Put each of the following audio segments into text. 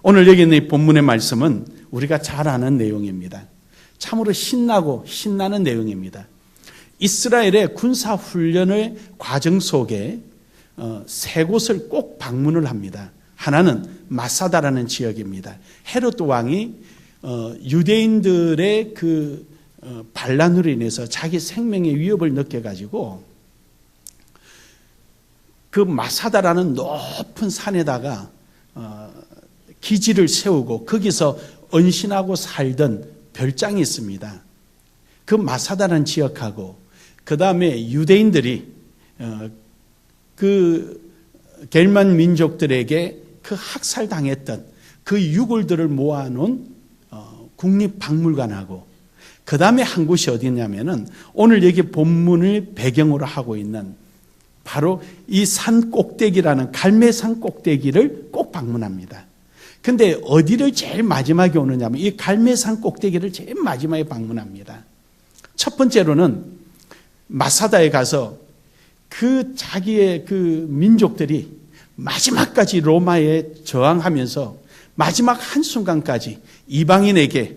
오늘 여기 있는 이 본문의 말씀은 우리가 잘 아는 내용입니다. 참으로 신나고 신나는 내용입니다. 이스라엘의 군사훈련의 과정 속에 세 곳을 꼭 방문을 합니다. 하나는 마사다라는 지역입니다. 헤롯 왕이 유대인들의 그 반란으로 인해서 자기 생명의 위협을 느껴가지고 그 마사다라는 높은 산에다가 기지를 세우고 거기서 언신하고 살던 별장이 있습니다. 그 마사다라는 지역하고 그 다음에 유대인들이 그 겔만 민족들에게 그 학살당했던 그 유골들을 모아놓은 국립박물관하고 그 다음에 한 곳이 어디냐면은 오늘 여기 본문을 배경으로 하고 있는 바로 이 산 꼭대기라는 갈매산 꼭대기를 꼭 방문합니다. 근데 어디를 제일 마지막에 오느냐면 이 갈매산 꼭대기를 제일 마지막에 방문합니다. 첫 번째로는 마사다에 가서 그 자기의 그 민족들이 마지막까지 로마에 저항하면서 마지막 한순간까지 이방인에게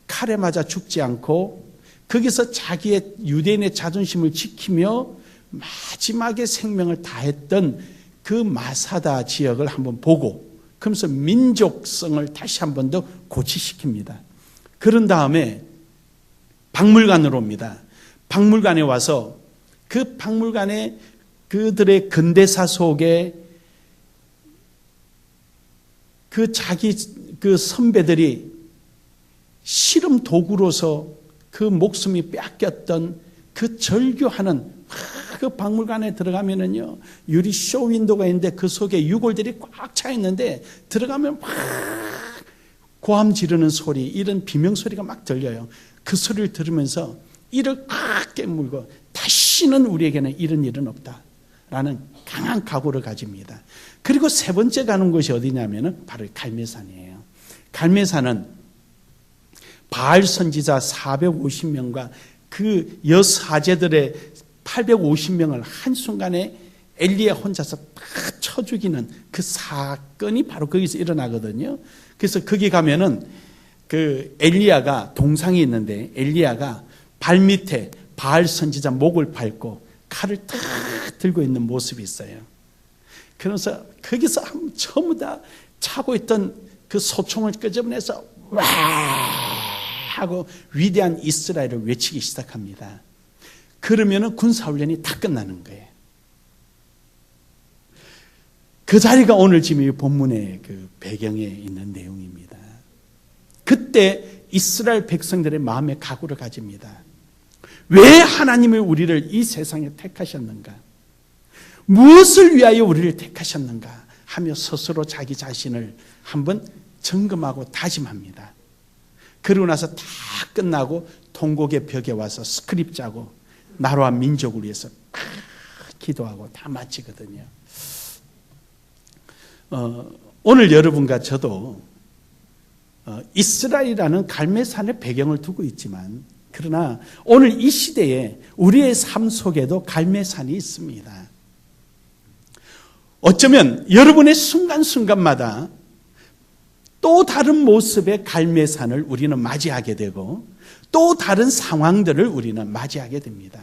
칼에 맞아 죽지 않고 거기서 자기의 유대인의 자존심을 지키며 마지막에 생명을 다했던 그 마사다 지역을 한번 보고 그러면서 민족성을 다시 한 번 더 고취시킵니다. 그런 다음에 박물관으로 옵니다. 박물관에 와서 그 박물관에 그들의 근대사 속에 그 자기 그 선배들이 씨름 도구로서 그 목숨이 뺏겼던 그 절규하는 그 박물관에 들어가면은요 유리 쇼윈도가 있는데 그 속에 유골들이 꽉 차 있는데 들어가면 막 고함 지르는 소리 이런 비명 소리가 막 들려요. 그 소리를 들으면서 이를 꽉 깨물고 다시는 우리에게는 이런 일은 없다라는 강한 각오를 가집니다. 그리고 세 번째 가는 곳이 어디냐면은 바로 갈매산이에요. 갈매산은 바알 선지자 450명과 그 여사제들의 850명을 한순간에 엘리야 혼자서 다 쳐 죽이는 그 사건이 바로 거기서 일어나거든요. 그래서 거기 가면은 그 엘리야가 동상이 있는데 엘리야가 발 밑에 바알 선지자 목을 밟고 칼을 딱 들고 있는 모습이 있어요. 그래서 거기서 전부 다 차고 있던 그 소총을 끄집어내서 와 하고 위대한 이스라엘을 외치기 시작합니다. 그러면은 군사훈련이 다 끝나는 거예요. 그 자리가 오늘 지금 이 본문의 그 배경에 있는 내용입니다. 그때 이스라엘 백성들의 마음의 각오를 가집니다. 왜 하나님을 우리를 이 세상에 택하셨는가? 무엇을 위하여 우리를 택하셨는가? 하며 스스로 자기 자신을 한번 점검하고 다짐합니다. 그러고 나서 다 끝나고 통곡의 벽에 와서 스크립 짜고 나라와 민족을 위해서 기도하고 다 마치거든요. 오늘 여러분과 저도 이스라엘이라는 갈매산의 배경을 두고 있지만 그러나 오늘 이 시대에 우리의 삶 속에도 갈매산이 있습니다. 어쩌면 여러분의 순간순간마다 또 다른 모습의 갈매산을 우리는 맞이하게 되고 또 다른 상황들을 우리는 맞이하게 됩니다.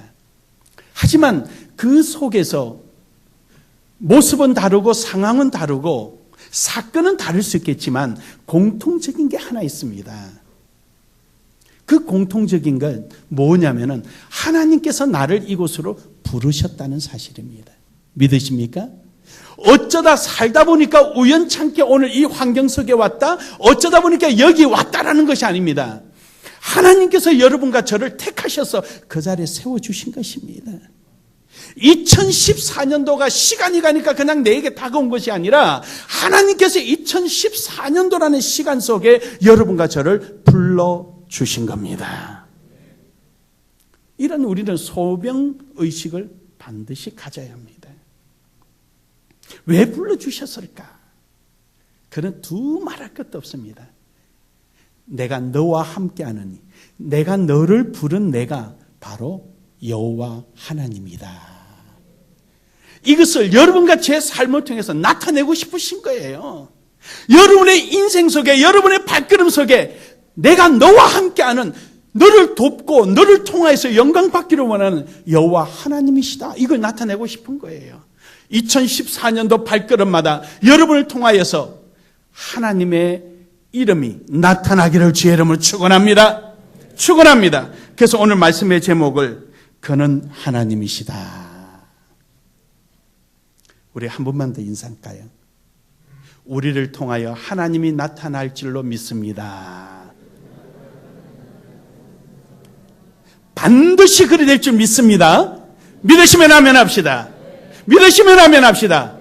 하지만 그 속에서 모습은 다르고 상황은 다르고 사건은 다를 수 있겠지만 공통적인 게 하나 있습니다. 그 공통적인 건 뭐냐면은 하나님께서 나를 이곳으로 부르셨다는 사실입니다. 믿으십니까? 어쩌다 살다 보니까 우연찮게 오늘 이 환경 속에 왔다, 어쩌다 보니까 여기 왔다라는 것이 아닙니다. 하나님께서 여러분과 저를 택하셔서 그 자리에 세워주신 것입니다. 2014년도가 시간이 가니까 그냥 내게 다가온 것이 아니라 하나님께서 2014년도라는 시간 속에 여러분과 저를 불러주신 겁니다. 이런 우리는 소명의식을 반드시 가져야 합니다. 왜 불러주셨을까? 그는 두 말할 것도 없습니다. 내가 너와 함께하느니 내가 너를 부른 내가 바로 여호와 하나님이다. 이것을 여러분과 제 삶을 통해서 나타내고 싶으신 거예요. 여러분의 인생 속에, 여러분의 발걸음 속에 내가 너와 함께하는, 너를 돕고 너를 통하여서 영광 받기를 원하는 여호와 하나님이시다. 이걸 나타내고 싶은 거예요. 2014년도 발걸음마다 여러분을 통하여서 하나님의 이름이 나타나기를 주의 이름으로 축원합니다. 축원합니다. 그래서 오늘 말씀의 제목을 그는 하나님이시다. 우리 한 번만 더 인사할까요? 우리를 통하여 하나님이 나타날 줄로 믿습니다. 반드시 그리 될 줄 믿습니다. 믿으시면 아멘 합시다. 믿으시면 아멘 합시다.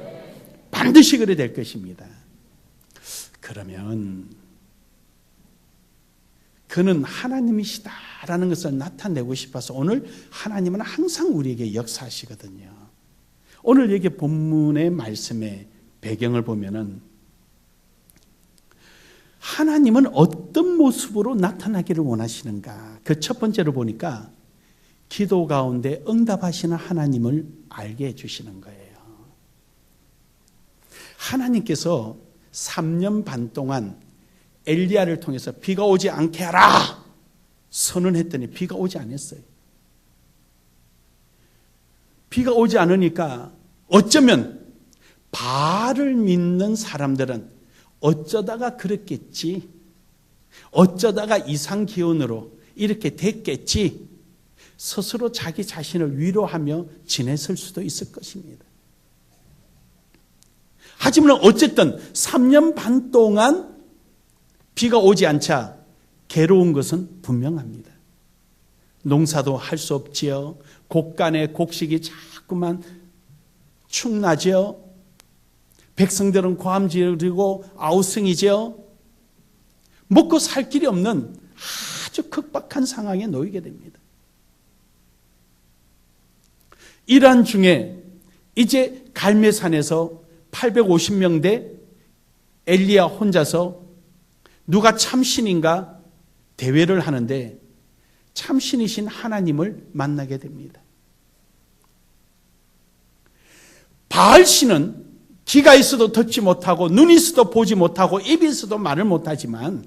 반드시 그리 될 것입니다. 그러면 그는 하나님이시다라는 것을 나타내고 싶어서 오늘 하나님은 항상 우리에게 역사하시거든요. 오늘 여기 본문의 말씀의 배경을 보면은 하나님은 어떤 모습으로 나타나기를 원하시는가? 그 첫 번째로 보니까 기도 가운데 응답하시는 하나님을 알게 해주시는 거예요. 하나님께서 3년 반 동안 엘리야를 통해서 비가 오지 않게 하라 선언했더니 비가 오지 않았어요. 비가 오지 않으니까 어쩌면 바알을 믿는 사람들은 어쩌다가 그랬겠지, 어쩌다가 이상 기운으로 이렇게 됐겠지 스스로 자기 자신을 위로하며 지냈을 수도 있을 것입니다. 하지만 어쨌든 3년 반 동안 비가 오지 않자 괴로운 것은 분명합니다. 농사도 할 수 없지요. 곡간의 곡식이 자꾸만 축나죠. 백성들은 고함지르고 아우성이죠. 먹고 살 길이 없는 아주 극박한 상황에 놓이게 됩니다. 이러한 중에 이제 갈매산에서 850명대 엘리야 혼자서 누가 참신인가 대회를 하는데 참신이신 하나님을 만나게 됩니다. 바알신은 귀가 있어도 듣지 못하고 눈이 있어도 보지 못하고 입이 있어도 말을 못하지만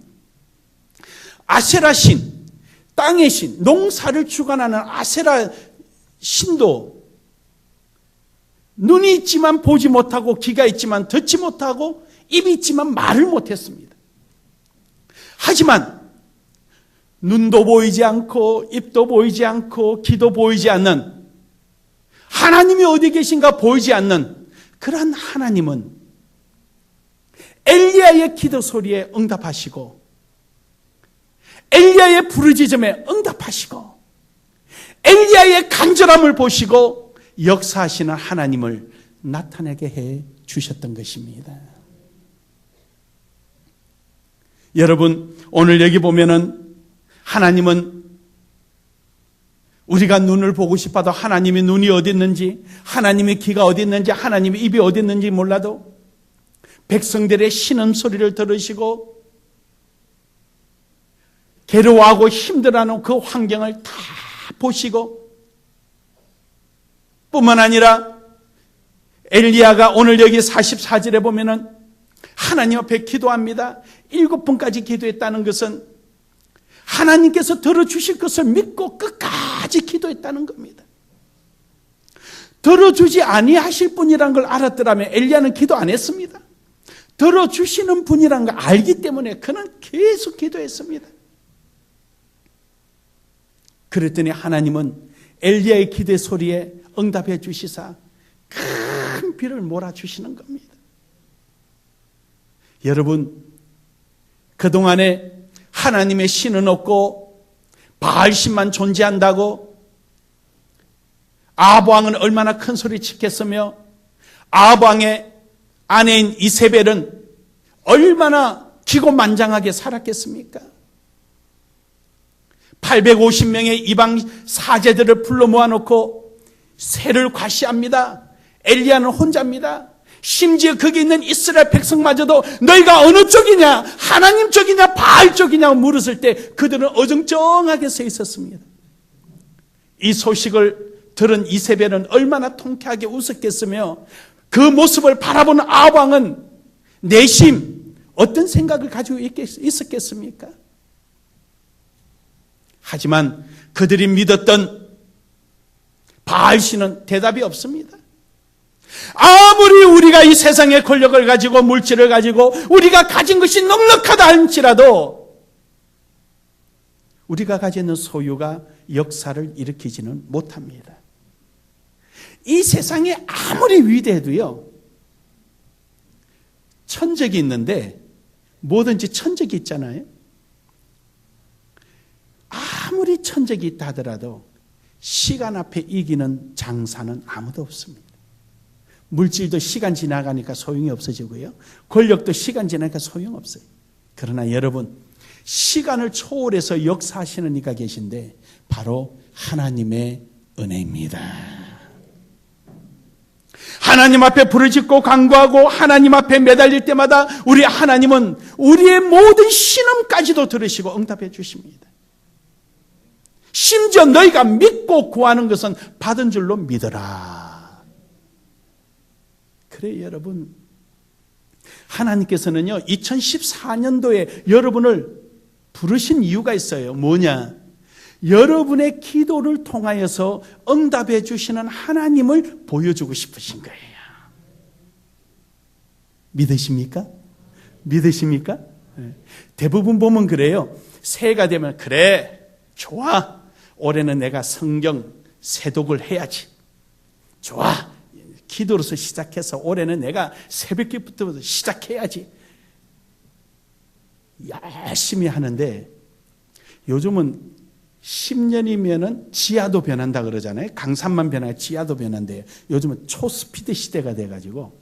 아세라신, 땅의 신, 농사를 주관하는 아세라 신도 눈이 있지만 보지 못하고 귀가 있지만 듣지 못하고 입이 있지만 말을 못했습니다. 하지만 눈도 보이지 않고 입도 보이지 않고 귀도 보이지 않는 하나님이 어디 계신가 보이지 않는 그러한 하나님은 엘리야의 기도 소리에 응답하시고 엘리야의 부르짖음에 응답하시고 엘리야의 간절함을 보시고 역사하시는 하나님을 나타내게 해 주셨던 것입니다. 여러분, 오늘 여기 보면은 하나님은 우리가 눈을 보고 싶어도 하나님의 눈이 어디 있는지, 하나님의 귀가 어디 있는지, 하나님의 입이 어디 있는지 몰라도 백성들의 신음소리를 들으시고 괴로워하고 힘들어하는 그 환경을 다 보시고 뿐만 아니라 엘리야가 오늘 여기 44절에 보면은 하나님 앞에 기도합니다. 7번까지 기도했다는 것은 하나님께서 들어주실 것을 믿고 끝까지 기도했다는 겁니다. 들어주지 아니하실 분이라는 걸 알았더라면 엘리야는 기도 안 했습니다. 들어주시는 분이라는 걸 알기 때문에 그는 계속 기도했습니다. 그랬더니 하나님은 엘리야의 기도의 소리에 응답해 주시사 큰 비를 몰아주시는 겁니다. 여러분, 그동안에 하나님의 신은 없고 바알신만 존재한다고 아합 왕은 얼마나 큰 소리 치겠으며 아합 왕의 아내인 이세벨은 얼마나 기고만장하게 살았겠습니까? 850명의 이방 사제들을 불러 모아놓고 새를 과시합니다. 엘리야는 혼자입니다. 심지어 거기 있는 이스라엘 백성마저도 너희가 어느 쪽이냐, 하나님 쪽이냐 바알 쪽이냐 물었을 때 그들은 어정쩡하게 서 있었습니다. 이 소식을 들은 이세벨은 얼마나 통쾌하게 웃었겠으며 그 모습을 바라본 아합 왕은 내심 어떤 생각을 가지고 있었겠습니까? 하지만 그들이 믿었던 바알신은 대답이 없습니다. 아무리 우리가 이 세상의 권력을 가지고 물질을 가지고 우리가 가진 것이 넉넉하다 할지라도 우리가 가지는 소유가 역사를 일으키지는 못합니다. 이 세상에 아무리 위대해도요, 천적이 있는데 뭐든지 천적이 있잖아요. 아무리 천적이 있다 하더라도 시간 앞에 이기는 장사는 아무도 없습니다. 물질도 시간 지나가니까 소용이 없어지고요. 권력도 시간 지나니까 소용없어요. 그러나 여러분, 시간을 초월해서 역사하시는 이가 계신데 바로 하나님의 은혜입니다. 하나님 앞에 부르짖고 간구하고 하나님 앞에 매달릴 때마다 우리 하나님은 우리의 모든 신음까지도 들으시고 응답해 주십니다. 심지어 너희가 믿고 구하는 것은 받은 줄로 믿어라. 그래 여러분, 하나님께서는요 2014년도에 여러분을 부르신 이유가 있어요. 뭐냐? 여러분의 기도를 통하여서 응답해 주시는 하나님을 보여주고 싶으신 거예요. 믿으십니까? 믿으십니까? 대부분 보면 그래요. 새해가 되면 그래, 좋아, 올해는 내가 성경 세독을 해야지. 좋아, 기도로서 시작해서 올해는 내가 새벽기부터 시작해야지. 열심히 하는데 요즘은 10년이면은 지하도 변한다 그러잖아요. 강산만 변하고 지하도 변한대요. 요즘은 초스피드 시대가 돼가지고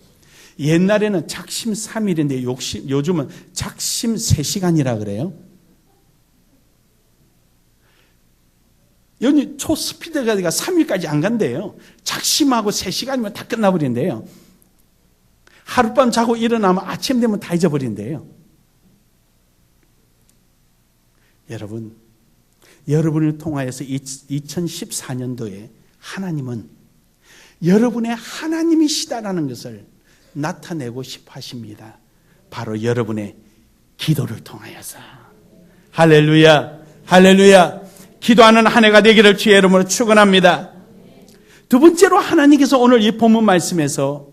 옛날에는 작심 3일인데 요즘은 작심 3시간이라 그래요. 여기 초스피드가 3일까지 안 간대요. 작심하고 3시간이면 다 끝나버린대요. 하룻밤 자고 일어나면 아침 되면 다 잊어버린대요. 여러분을 통하여서 2014년도에 하나님은 여러분의 하나님이시다라는 것을 나타내고 싶어 하십니다. 바로 여러분의 기도를 통하여서. 할렐루야, 할렐루야. 기도하는 한 해가 되기를 주의 이름으로 축원합니다. 두 번째로 하나님께서 오늘 이 본문 말씀에서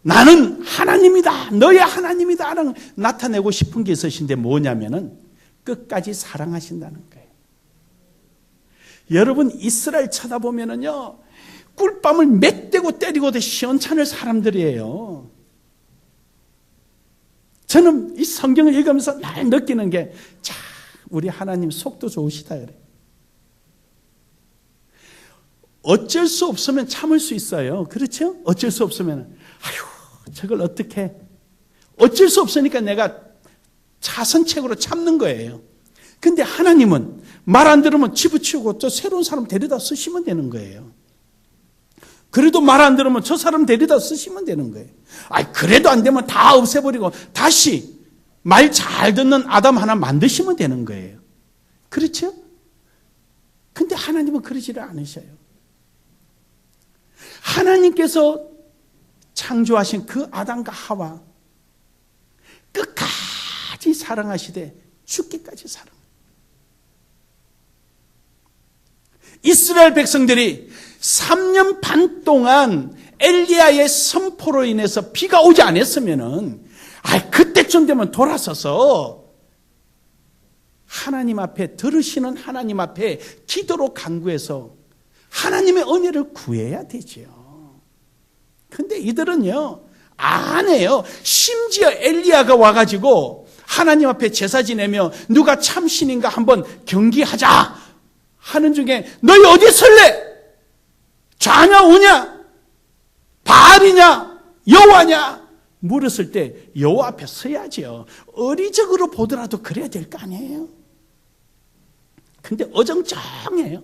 나는 하나님이다, 너의 하나님이다 라는 나타내고 싶은 게 있으신데 뭐냐면은 끝까지 사랑하신다는 거예요. 여러분 이스라엘 쳐다보면은요 꿀밤을 맷대고 때리고도 시원찮을 사람들이에요. 저는 이 성경을 읽으면서 날 느끼는 게 참 우리 하나님 속도 좋으시다 그래. 어쩔 수 없으면 참을 수 있어요. 그렇죠? 어쩔 수 없으면 아휴 저걸 어떻게, 어쩔 수 없으니까 내가 자선책으로 참는 거예요. 근데 하나님은 말 안 들으면 집어치우고 또 새로운 사람 데려다 쓰시면 되는 거예요. 그래도 말 안 들으면 저 사람 데려다 쓰시면 되는 거예요. 그래도 안 되면 다 없애버리고 다시 말 잘 듣는 아담 하나 만드시면 되는 거예요. 그렇죠? 근데 하나님은 그러지를 않으셔요. 하나님께서 창조하신 그 아담과 하와 끝까지 사랑하시되 죽기까지 사랑. 이스라엘 백성들이 3년 반 동안 엘리야의 선포로 인해서 비가 오지 않았으면은 그때쯤 되면 돌아서서 하나님 앞에, 들으시는 하나님 앞에 기도로 간구해서 하나님의 은혜를 구해야 되죠. 근데 이들은요 안 해요. 심지어 엘리야가 와가지고 하나님 앞에 제사 지내며 누가 참신인가 한번 경기하자 하는 중에 너희 어디 설래? 좌냐 우냐? 바알이냐? 여호와냐? 물었을 때 여호와 앞에 서야죠. 어리적으로 보더라도 그래야 될 거 아니에요. 근데 어정쩡해요.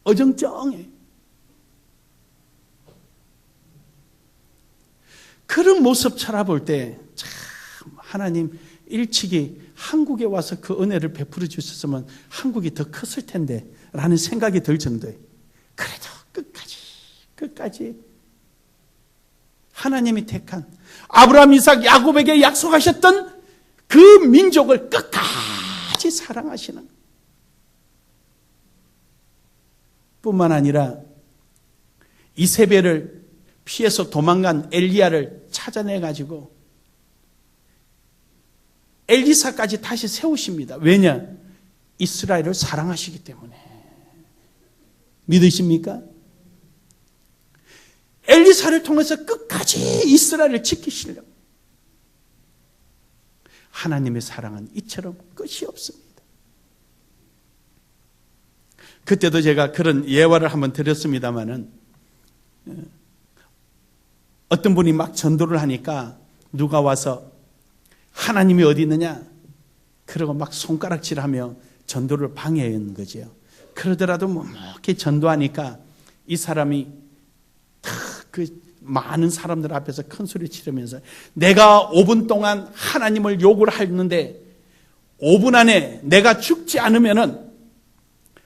어정쩡해. 그런 모습 쳐다볼 때 참 하나님 일찍이 한국에 와서 그 은혜를 베풀어 주셨으면 한국이 더 컸을 텐데 라는 생각이 들 정도에 그래도 끝까지 하나님이 택한 아브라함, 이삭, 야곱에게 약속하셨던 그 민족을 끝까지 사랑하시는 뿐만 아니라 이세벨을 피해서 도망간 엘리야를 찾아내가지고 엘리사까지 다시 세우십니다. 왜냐? 이스라엘을 사랑하시기 때문에. 믿으십니까? 엘리사를 통해서 끝까지 이스라엘을 지키시려고. 하나님의 사랑은 이처럼 끝이 없습니다. 그때도 제가 그런 예화를 한번 드렸습니다마는 어떤 분이 막 전도를 하니까 누가 와서 하나님이 어디 있느냐? 그러고 막 손가락질하며 전도를 방해하는 거죠. 그러더라도 이렇게 전도하니까 이 사람이 다 그 많은 사람들 앞에서 큰 소리 치르면서 내가 5분 동안 하나님을 욕을 하는데 5분 안에 내가 죽지 않으면은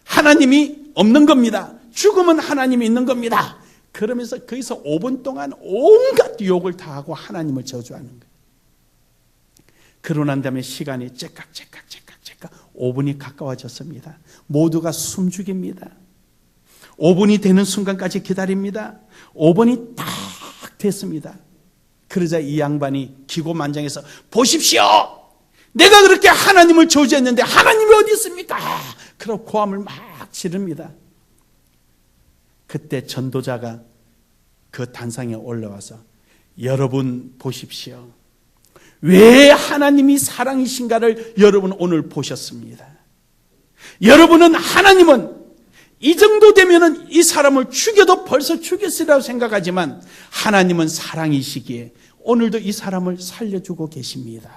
하나님이 없는 겁니다. 죽으면 하나님이 있는 겁니다. 그러면서 거기서 5분 동안 온갖 욕을 다 하고 하나님을 저주하는 거예요. 그러고 난 다음에 시간이 째깍 5분이 가까워졌습니다. 모두가 숨죽입니다. 5분이 되는 순간까지 기다립니다. 5분이 딱 됐습니다. 그러자 이 양반이 기고만장해서 보십시오! 내가 그렇게 하나님을 저주했는데 하나님이 어디 있습니까? 그러고 고함을 막 지릅니다. 그때 전도자가 그 단상에 올라와서 여러분 보십시오. 왜 하나님이 사랑이신가를 여러분 오늘 보셨습니다. 여러분은 하나님은 이 정도 되면은 이 사람을 죽여도 벌써 죽였으리라고 생각하지만 하나님은 사랑이시기에 오늘도 이 사람을 살려주고 계십니다.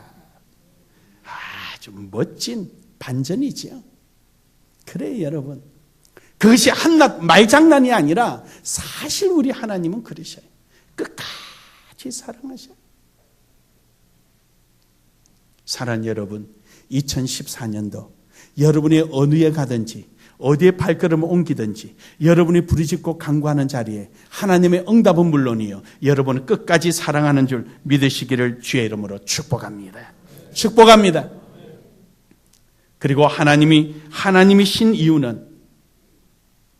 아주 멋진 반전이지요. 그래요, 여러분. 그것이 한낱 말장난이 아니라 사실 우리 하나님은 그러셔요. 끝까지 사랑하셔요. 사랑하는 여러분, 2014년도 여러분이 어느에 가든지 어디에 발걸음을 옮기든지 여러분이 부르짖고 간구하는 자리에 하나님의 응답은 물론이요 여러분은 끝까지 사랑하는 줄 믿으시기를 주의 이름으로 축복합니다. 축복합니다. 그리고 하나님이신 이유는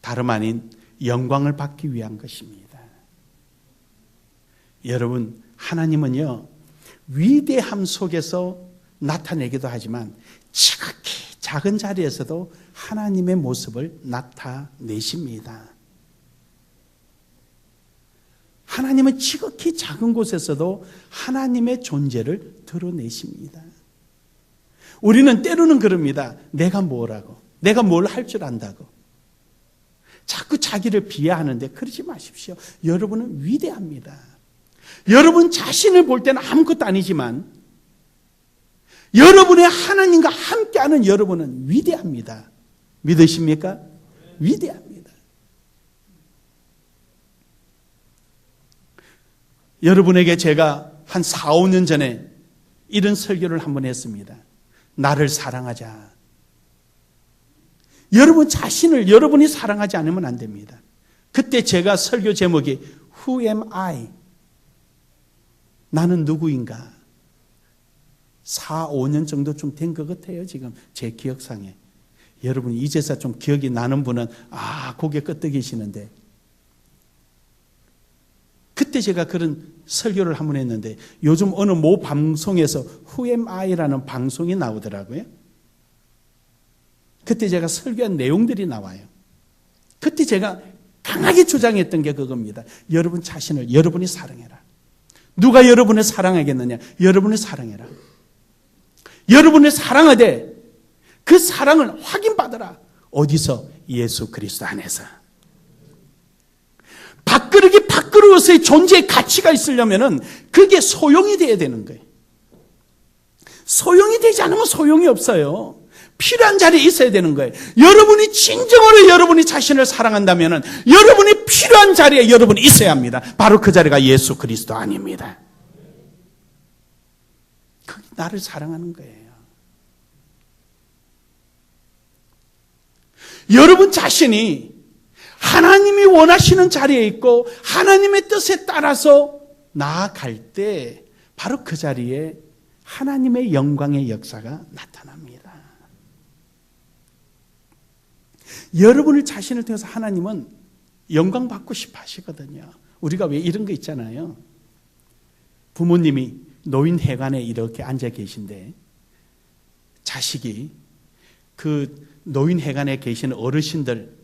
다름 아닌 영광을 받기 위한 것입니다. 여러분, 하나님은요 위대함 속에서 나타내기도 하지만 지극히 작은 자리에서도 하나님의 모습을 나타내십니다. 하나님은 지극히 작은 곳에서도 하나님의 존재를 드러내십니다. 우리는 때로는 그럽니다. 내가 뭐라고, 내가 뭘 할 줄 안다고 자꾸 자기를 비하하는데 그러지 마십시오. 여러분은 위대합니다. 여러분 자신을 볼 때는 아무것도 아니지만 여러분의 하나님과 함께하는 여러분은 위대합니다. 믿으십니까? 위대합니다. 여러분에게 제가 한 4, 5년 전에 이런 설교를 한번 했습니다. 나를 사랑하자. 여러분 자신을 여러분이 사랑하지 않으면 안 됩니다. 그때 제가 설교 제목이 Who am I? 나는 누구인가? 4, 5년 정도 좀 된 것 같아요. 지금 제 기억상에. 여러분 이제서 좀 기억이 나는 분은 고개 끄덕이시는데 그때 제가 그런 설교를 한번 했는데 요즘 어느 모 방송에서 Who am I?라는 방송이 나오더라고요. 그때 제가 설교한 내용들이 나와요. 그때 제가 강하게 주장했던 게 그겁니다. 여러분 자신을 여러분이 사랑해라. 누가 여러분을 사랑하겠느냐? 여러분을 사랑해라. 여러분을 사랑하되 그 사랑을 확인받아라. 어디서? 예수 그리스도 안에서. 밥그릇의 존재의 가치가 있으려면은 그게 소용이 돼야 되는 거예요. 소용이 되지 않으면 소용이 없어요. 필요한 자리에 있어야 되는 거예요. 여러분이 진정으로 여러분이 자신을 사랑한다면은 여러분이 필요한 자리에 여러분이 있어야 합니다. 바로 그 자리가 예수 그리스도 안입니다. 그게 나를 사랑하는 거예요. 여러분 자신이 하나님이 원하시는 자리에 있고 하나님의 뜻에 따라서 나아갈 때 바로 그 자리에 하나님의 영광의 역사가 나타납니다. 여러분을 자신을 통해서 하나님은 영광 받고 싶어 하시거든요. 우리가 왜 이런 거 있잖아요. 부모님이 노인회관에 이렇게 앉아 계신데 자식이 그 노인회관에 계신 어르신들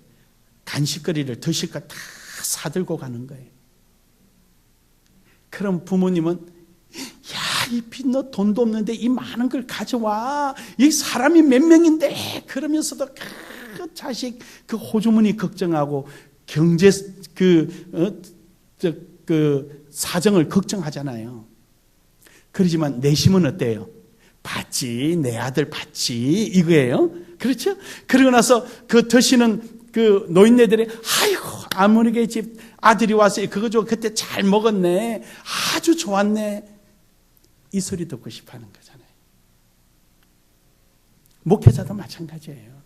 간식거리를 드실 거 다 사들고 가는 거예요. 그럼 부모님은 야, 이 빚 너 돈도 없는데 이 많은 걸 가져와. 이 사람이 몇 명인데. 그러면서도 그 자식 그 호주머니 걱정하고 경제 사정을 걱정하잖아요. 그러지만 내심은 어때요? 받지, 내 아들 받지 이거예요. 그렇죠? 그러고 나서 그 드시는 그 노인네들이 아이고 아무리게 집 아들이 와서 그거 줘 그때 잘 먹었네, 아주 좋았네, 이 소리 듣고 싶어하는 거잖아요. 목회자도 마찬가지예요.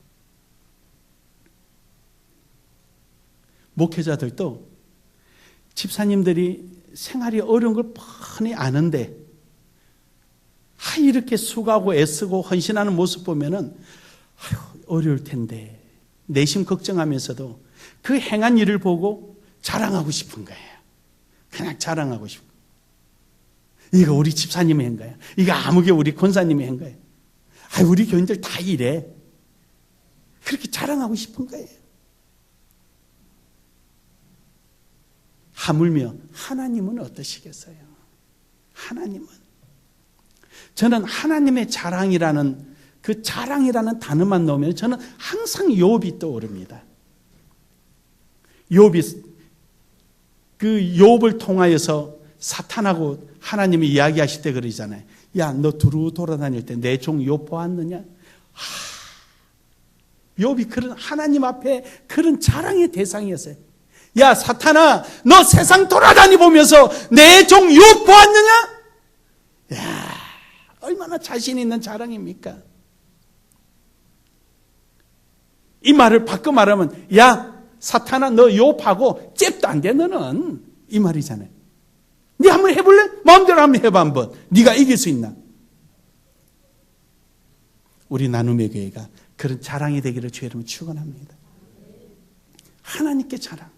목회자들도 집사님들이 생활이 어려운 걸 뻔히 아는데 이렇게 수고하고 애쓰고 헌신하는 모습 보면은 어려울 텐데 내심 걱정하면서도 그 행한 일을 보고 자랑하고 싶은 거예요. 그냥 자랑하고 싶은 거예요. 이거 우리 집사님이 한 거예요. 이거 아무개 우리 권사님이 한 거예요. 우리 교인들 다 이래. 그렇게 자랑하고 싶은 거예요. 하물며 하나님은 어떠시겠어요? 하나님은, 저는 하나님의 자랑이라는 그 자랑이라는 단어만 넣으면 저는 항상 욥이 떠오릅니다. 욥이 그 욥을 통하여서 사탄하고 하나님이 이야기하실 때 그러잖아요. 야, 너 두루 돌아다닐 때 내 종 욥 보았느냐? 욥이 그런 하나님 앞에 그런 자랑의 대상이었어요. 야, 사탄아, 너 세상 돌아다니 보면서 내 종 욥 보았느냐? 야, 얼마나 자신 있는 자랑입니까? 이 말을 바꿔 말하면, 야, 사탄아, 너 욥하고 잽도 안 돼, 너는. 이 말이잖아요. 네 한번 해볼래? 마음대로 한번 해봐, 한번. 네가 이길 수 있나? 우리 나눔의 교회가 그런 자랑이 되기를 주의 이름으로 축원합니다. 하나님께 자랑.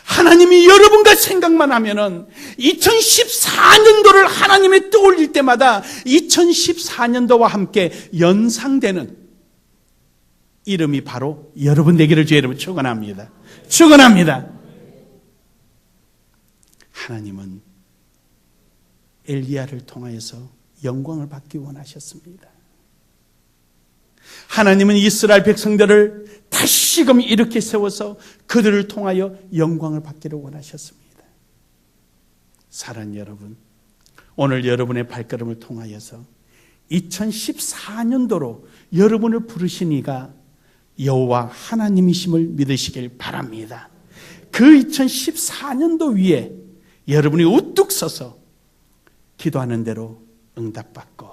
하나님이 여러분과 생각만 하면은 2014년도를 하나님이 떠올릴 때마다 2014년도와 함께 연상되는 이름이 바로 여러분 되기를 주의 이름으로 축원합니다. 축원합니다. 하나님은 엘리야를 통하여서 영광을 받기 원하셨습니다. 하나님은 이스라엘 백성들을 다시금 이렇게 세워서 그들을 통하여 영광을 받기를 원하셨습니다. 사랑하는 여러분, 오늘 여러분의 발걸음을 통하여서 2014년도로 여러분을 부르신 이가 여호와 하나님이심을 믿으시길 바랍니다. 그 2014년도 위에 여러분이 우뚝 서서 기도하는 대로 응답받고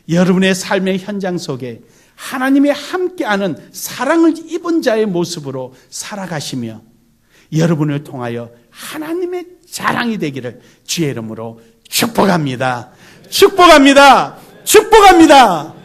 여러분의 삶의 현장 속에 하나님의 함께하는 사랑을 입은 자의 모습으로 살아가시며 여러분을 통하여 하나님의 자랑이 되기를 주의 이름으로 축복합니다. 축복합니다. 축복합니다.